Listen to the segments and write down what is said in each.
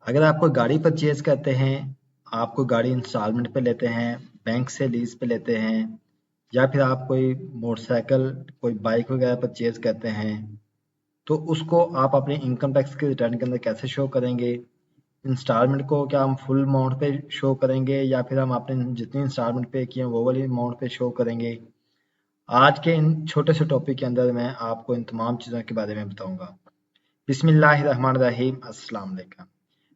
अगर आप कोई गाड़ी परचेज करते हैं, आप कोई गाड़ी इंस्टॉलमेंट पे लेते हैं, बैंक से लीज पे लेते हैं, या फिर आप कोई मोटरसाइकिल, कोई बाइक वगैरह परचेज करते हैं, तो उसको आप अपने इनकम टैक्स के रिटर्न के अंदर कैसे शो करेंगे? इंस्टॉलमेंट को क्या हम फुल अमाउंट पे शो करेंगे, या फिर हम आपने जितनी इंस्टॉलमेंट पे किए हैं वो वाली अमाउंट पे शो करेंगे? आज के इन छोटे से टॉपिक के अंदर मैं आपको इन तमाम चीज़ों के बारे में बताऊंगा। बिस्मिल्लाहिर्रहमानिर्रहीम, अस्सलाम वालेकुम।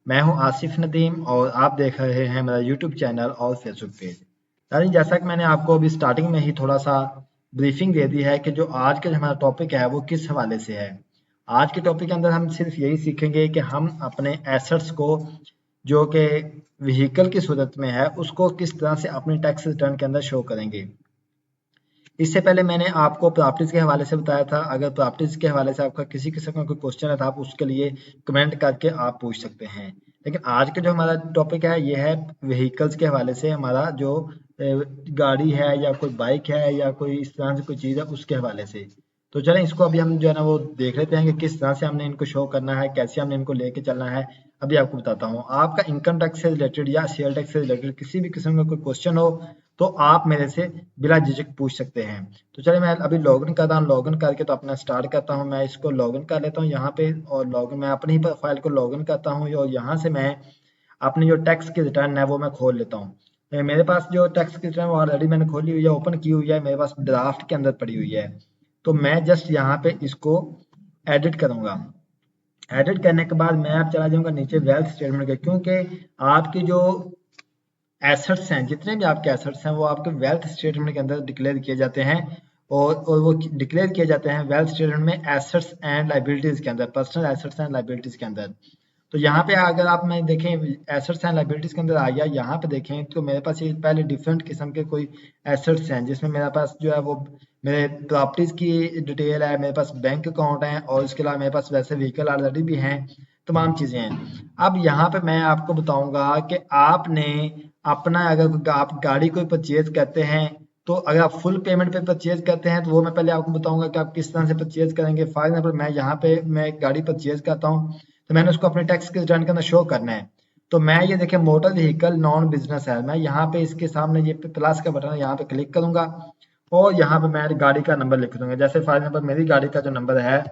मैं हूं आसिफ नदीम और आप देख रहे हैं मेरा यूट्यूब चैनल और फेसबुक पेज। यानी जैसा कि मैंने आपको अभी स्टार्टिंग में ही थोड़ा सा ब्रीफिंग दे दी है कि जो आज का जो हमारा टॉपिक है वो किस हवाले से है। आज के टॉपिक के अंदर हम सिर्फ यही सीखेंगे कि हम अपने एसेट्स को, जो कि व्हीकल की सूरत में है, उसको किस तरह से अपने टैक्स रिटर्न के अंदर शो करेंगे। इससे पहले मैंने आपको प्रॉपर्टीज के हवाले से बताया था। अगर प्रॉपर्टीज के हवाले से आपका किसी किस्म का कोई क्वेश्चन है तो आप उसके लिए कमेंट करके आप पूछ सकते हैं। लेकिन आज का जो हमारा टॉपिक है ये है व्हीकल्स के हवाले से, हमारा जो गाड़ी है या कोई बाइक है या कोई इस तरह से कोई चीज़ है उसके हवाले से। तो चलें इसको अभी हम जो है ना वो देख लेते हैं कि किस तरह से हमने इनको शो करना है, कैसे हमने इनको लेके चलना है। अभी आपको बताता हूँ। आपका इनकम टैक्स से रिलेटेड या सेल टैक्स से रिलेटेड किसी भी किस्म का कोई क्वेश्चन हो तो आप मेरे से बिला झिझक पूछ सकते हैं। तो चलिए मैं अभी लॉगिन करता हूँ। लॉगिन करके तो अपना स्टार्ट करता हूँ। मैं इसको लॉगिन कर लेता हूँ यहाँ पे, और लॉगिन मैं अपनी ही फाइल को लॉगिन करता हूँ और यहाँ से मैं अपनी जो टैक्स की रिटर्न है वो मैं खोल लेता हूँ। मेरे पास जो टैक्स की रिटर्न ऑलरेडी मैंने खोली हुई है, ओपन की हुई है, मेरे पास ड्राफ्ट के अंदर पड़ी हुई है। तो मैं जस्ट यहाँ पे इसको एडिट करूंगा। एडिट करने के बाद मैं अब चला जाऊंगा नीचे वेल्थ स्टेटमेंट के, क्योंकि आपकी जो एसेट्स हैं, जितने भी आपके एसेट्स हैं वो आपके वेल्थ स्टेटमेंट के अंदर डिक्लेयर किए जाते हैं। और वो डिक्लेयर किए जाते हैं वेल्थ स्टेटमेंट में एसेट्स एंड लाइबिलिटीज के अंदर, पर्सनल एसेट्स एंड लाइबिलिटीज के अंदर। तो यहाँ पे अगर आप मैं देखें एसेट्स एंड लाइबिलिटीज के अंदर आ गया, यहाँ पे देखें तो मेरे पास ये पहले डिफरेंट किस्म के कोई एसेट्स हैं, जिसमें मेरे पास जो है वो मेरे प्रॉपर्टीज की डिटेल है, मेरे पास बैंक अकाउंट है, और इसके अलावा मेरे पास वैसे व्हीकल ऑलरेडी भी हैं, तमाम चीज़ें हैं। अब यहाँ पे मैं आपको बताऊंगा कि आपने अपना, अगर आप गाड़ी कोई परचेज करते हैं, तो अगर आप फुल पेमेंट पे परचेज करते हैं तो वो मैं पहले आपको बताऊंगा कि आप किस तरह से परचेज करेंगे। फॉर एग्जाम्पल मैं यहाँ पे मैं एक गाड़ी परचेज करता हूँ, तो मैंने उसको अपने टैक्स के रिटर्न के अंदर शो करना है। तो मैं ये देखिए मोटर व्हीकल नॉन बिजनेस है, मैं यहाँ पे इसके सामने ये प्लस का बटन है, यहाँ पे क्लिक करूंगा और यहाँ पे मैं गाड़ी का नंबर लिख दूंगा। जैसे फॉर एग्जाम्पल मेरी गाड़ी का जो नंबर है,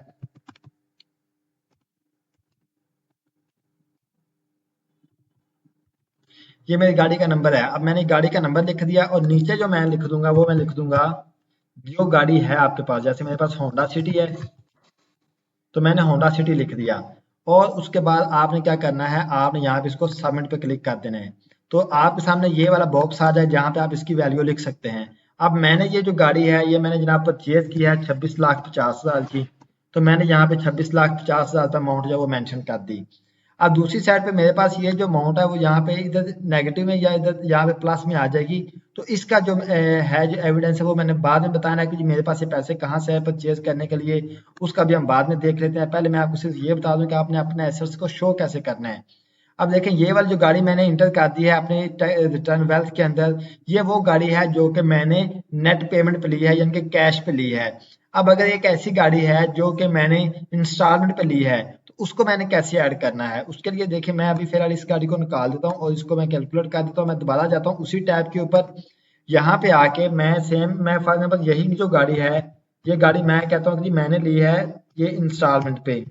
ये मेरी गाड़ी का नंबर है। अब मैंने गाड़ी का नंबर लिख दिया और नीचे जो मैं लिख दूंगा वो मैं लिख दूंगा जो गाड़ी है आपके पास। जैसे मेरे पास होंडा सिटी है, तो मैंने होंडा सिटी लिख दिया। और उसके बाद आपने क्या करना है, आपने यहाँ पे इसको सबमिट पे क्लिक कर देना है। तो आपके सामने ये वाला बॉक्स आ जाए जहाँ पे आप इसकी वैल्यू लिख सकते हैं। अब मैंने ये जो गाड़ी है ये मैंने जनाब परचेज की है 26,50,000 की। तो मैंने यहाँ पे 26,50,000 का अमाउंट जो वो मेंशन कर दी। अब दूसरी साइड पे मेरे पास ये जो अमाउंट है वो यहाँ पे इधर नेगेटिव में या इधर यहाँ पे प्लस में आ जाएगी। तो इसका जो है जो एविडेंस है वो मैंने बाद में बताना है कि जी मेरे पास ये पैसे कहाँ से है परचेज करने के लिए, उसका भी हम बाद में देख लेते हैं। पहले मैं आपको सिर्फ ये बता दूं कि आपने अपने एसेट्स को शो कैसे करना है। अब देखें ये वाली जो गाड़ी मैंने इंटर कर दी है अपने रिटर्न वेल्थ के अंदर, ये वो गाड़ी है जो कि मैंने नेट पेमेंट पे ली है, यानी कि कैश पे ली है। अब अगर एक ऐसी गाड़ी है जो कि मैंने इंस्टॉलमेंट पे ली है, तो उसको मैंने कैसे ऐड करना है, उसके लिए देखिए मैं अभी फिलहाल इस गाड़ी को निकाल देता हूँ और इसको मैं कैलकुलेट कर देता हूँ। मैं दोबारा जाता हूँ उसी टैब के ऊपर, यहाँ पे आके मैं सेम, मैं फॉर एग्जाम्पल यही जो गाड़ी है, ये गाड़ी मैं कहता हूँ कि जी मैंने ली है ये इंस्टॉलमेंट पे।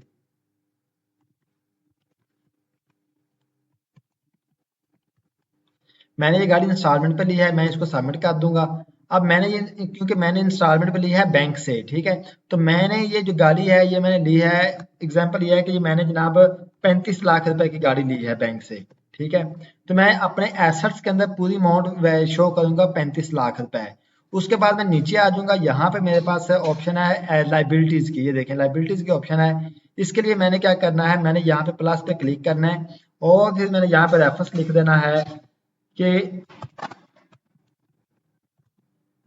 मैंने ये गाड़ी इंस्टॉलमेंट पे ली है, मैं इसको सबमिट कर दूंगा। अब मैंने ये, क्योंकि मैंने इंस्टॉलमेंट पे ली है बैंक से, ठीक है, तो मैंने ये जो गाड़ी है ये मैंने ली है, एग्जांपल ये है कि ये मैंने जनाब 35 लाख रुपए की गाड़ी ली है बैंक से, ठीक है। तो मैं अपने एसेट्स के अंदर पूरी अमाउंट शो करूंगा 35 लाख रुपए। उसके बाद मैं नीचे आ जाऊंगा, यहाँ पे मेरे पास ऑप्शन है लाइबिलिटीज की, ये देखें लाइबिलिटीज की ऑप्शन है। इसके लिए मैंने क्या करना है, मैंने यहाँ पे प्लस पे क्लिक करना है और फिर मैंने यहाँ पे रेफरेंस लिख देना है कि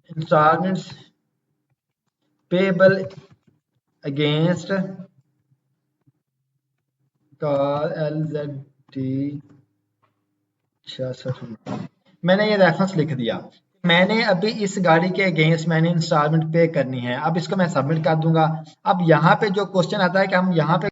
instalments payable against car LZT 66। मैंने ये रेफरेंस लिख दिया। मैंने अभी इस गाड़ी के अगेंस्ट मैंने इंस्टॉलमेंट पे करनी है। अब इसको मैं सबमिट कर दूंगा। अब यहाँ पे जो क्वेश्चन आता है कि हम यहाँ पे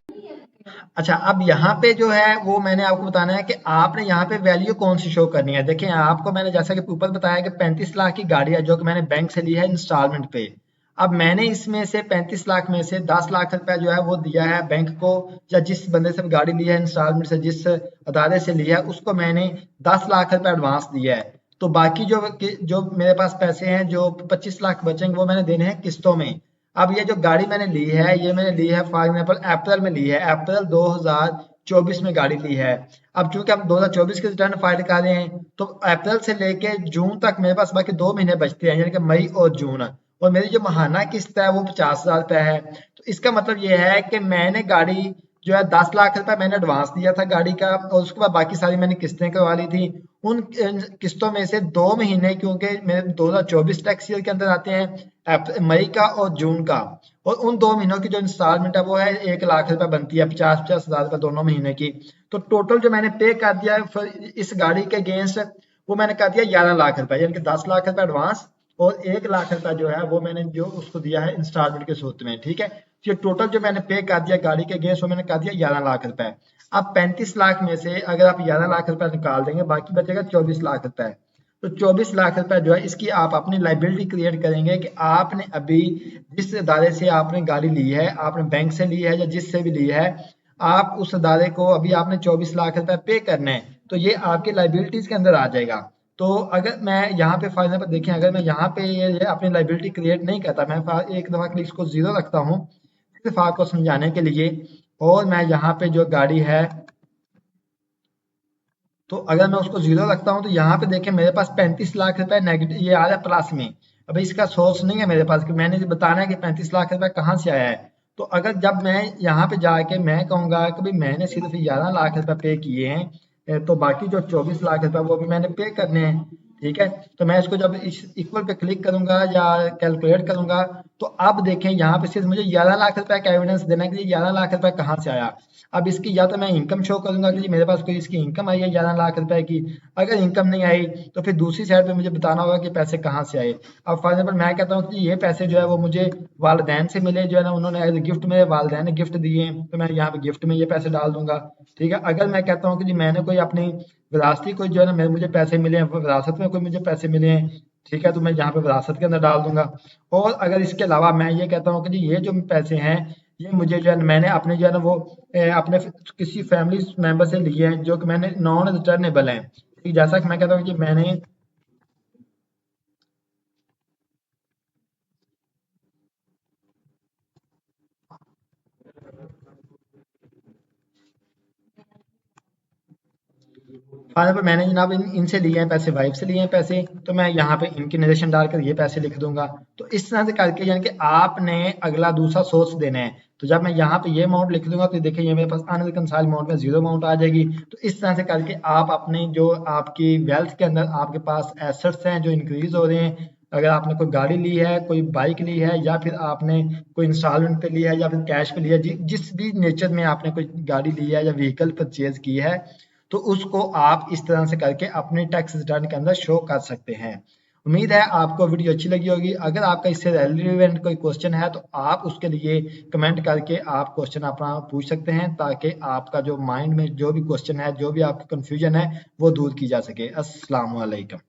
अच्छा, अब यहाँ पे जो है वो मैंने आपको बताना है कि आपने यहाँ पे वैल्यू कौन सी शो करनी है। देखिए आपको मैंने जैसा कि ऊपर बताया कि 35 लाख की गाड़ी है जो कि मैंने बैंक से ली है इंस्टॉलमेंट पे। अब मैंने इसमें से 35 लाख में से 10 लाख रुपया जो है वो दिया है बैंक को, या जिस बंदे से गाड़ी ली है इंस्टॉलमेंट से, जिस अदारे से लिया है उसको मैंने 10 लाख रुपया एडवांस दिया है। तो बाकी जो मेरे पास पैसे हैं, जो 25 लाख बचेंगे, वो मैंने देने हैं किस्तों में। अब ये जो गाड़ी मैंने ली है, ये मैंने ली है फॉर एग्जाम्पल अप्रैल में ली है, अप्रैल 2024 में गाड़ी ली है। अब चूंकि हम 2024 की रिटर्न फाइल कर रहे हैं, तो अप्रैल से लेके जून तक मेरे पास बाकी 2 महीने बचते हैं, यानी कि मई और जून। और मेरी जो माहाना किस्त है वो 50,000 रुपया है। तो इसका मतलब ये है कि मैंने गाड़ी जो है 10 लाख रुपया मैंने एडवांस दिया था गाड़ी का, और उसके बाद बाकी सारी मैंने किस्तें करवा ली थी। उन किस्तों में से 2 महीने, क्योंकि मेरे 2024 टैक्स ईयर के अंदर आते हैं, मई का और जून का, और उन 2 महीनों की जो इंस्टॉलमेंट है वो है 1 लाख रुपया बनती है, 50-50 हजार रुपया दोनों महीने की। तो टोटल जो मैंने पे कर दिया है फिर इस गाड़ी के अगेंस्ट, वो मैंने कर दिया 11 लाख रुपया, यानी कि 10 लाख रुपया एडवांस और 1 लाख रुपया जो है वो मैंने जो उसको दिया है इंस्टॉलमेंट के सूत्र में। ठीक है, तो ये टोटल जो मैंने पे कर दिया गाड़ी के अगेंस्ट वो मैंने कर दिया 11 लाख रुपए। अब 35 लाख में से अगर आप 11 लाख रुपया निकाल देंगे, बाकी बचेगा 24 लाख रुपए। तो 24 लाख रुपए जो है इसकी आप अपनी लाइबिलिटी क्रिएट करेंगे कि आपने अभी जिस अदारे से आपने गाड़ी ली है, आपने बैंक से ली है या जिससे भी ली है, आप उस अदारे को अभी आपने 24 लाख रुपए पे करने हैं, तो ये आपके लाइबिलिटीज के अंदर आ जाएगा। तो अगर मैं यहाँ पे फॉर एग्जाम्पल देखें, अगर मैं यहाँ पे ये अपनी लाइबिलिटी क्रिएट नहीं करता, मैं एक दफा के लिए इसको जीरो रखता हूँ सिर्फ आपको समझाने के लिए, और मैं यहाँ पे जो गाड़ी है, तो अगर मैं उसको जीरो रखता हूँ तो यहाँ पे देखें मेरे पास 35 लाख रुपए नेगेटिव ये आ रहा है प्लस में। अभी इसका सोर्स नहीं है मेरे पास कि मैंने जो बताना है कि 35 लाख रुपए कहाँ से आया है। तो अगर जब मैं यहाँ पे जाके मैं कहूंगा कि भाई मैंने सिर्फ 11 लाख रुपए पे किए हैं, तो बाकी जो 24 लाख रुपए वो भी मैंने पे करने हैं। ठीक है, तो मैं इसको जब इस इक्वल पे क्लिक करूंगा या कैलकुलेट करूंगा, तो अब देखें यहाँ पे सिर्फ मुझे 11 लाख रुपए का एविडेंस देना है कि ये 11 लाख रुपए कहाँ से आया। अब इसकी या तो मैं इनकम शो करूंगा कि जी मेरे पास कोई इसकी इनकम आई है 11 लाख रुपए की। अगर इनकम नहीं आई तो फिर दूसरी साइड पे मुझे बताना होगा कि पैसे कहाँ से आए। अब फॉर एग्जाम्पल मैं कहता हूँ कि ये पैसे जो है वो मुझे वालदैन से मिले, जो है ना उन्होंने एज गिफ्ट मेरे वालदैन ने गिफ्ट दिए हैं, तो मैं यहाँ पे गिफ्ट में ये पैसे डाल दूंगा। ठीक है, अगर मैं कहता हूँ कि जी मैंने कोई अपनी विरासती कोई जो है ना मुझे पैसे मिले हैं, विरासत में कोई मुझे पैसे मिले हैं, ठीक है, तो मैं यहाँ पे विरासत के अंदर डाल दूंगा। और अगर इसके अलावा मैं ये कहता हूँ कि जी ये जो पैसे हैं ये मुझे जो है मैंने अपने जो है ना वो अपने किसी फैमिली मेंबर से लिए हैं जो कि मैंने नॉन रिटर्नेबल हैं। ठीक, जैसा कि मैं कहता हूँ कि मैंने फादर पर मैंने जनाब इनसे लिए हैं पैसे, वाइफ से लिए हैं पैसे, तो मैं यहाँ पे इनकी नरेशन डालकर ये पैसे लिख दूंगा। तो इस तरह से करके यानी कि आपने अगला दूसरा सोर्स देना है। तो जब मैं यहाँ पे ये अमाउंट लिख दूंगा तो देखिए ये मेरे पास अनरिकंसाइल अमाउंट में जीरो अमाउंट आ जाएगी। तो इस तरह से करके आप अपने जो आपकी वेल्थ के अंदर आपके पास एसेट्स हैं जो इंक्रीज हो रहे हैं, अगर आपने कोई गाड़ी ली है, कोई बाइक ली है, या फिर आपने कोई इंस्टॉलमेंट पे लिया है, या फिर कैश पे लिया है, जिस भी नेचर में आपने कोई गाड़ी ली है या व्हीकल परचेज की है, तो उसको आप इस तरह से करके अपने टैक्स रिटर्न के अंदर शो कर सकते हैं। उम्मीद है आपको वीडियो अच्छी लगी होगी। अगर आपका इससे रेलिवेंट कोई क्वेश्चन है तो आप उसके लिए कमेंट करके आप क्वेश्चन अपना पूछ सकते हैं, ताकि आपका जो माइंड में जो भी क्वेश्चन है, जो भी आपका कंफ्यूजन है, वो दूर की जा सके। अस्सलाम वालेकुम।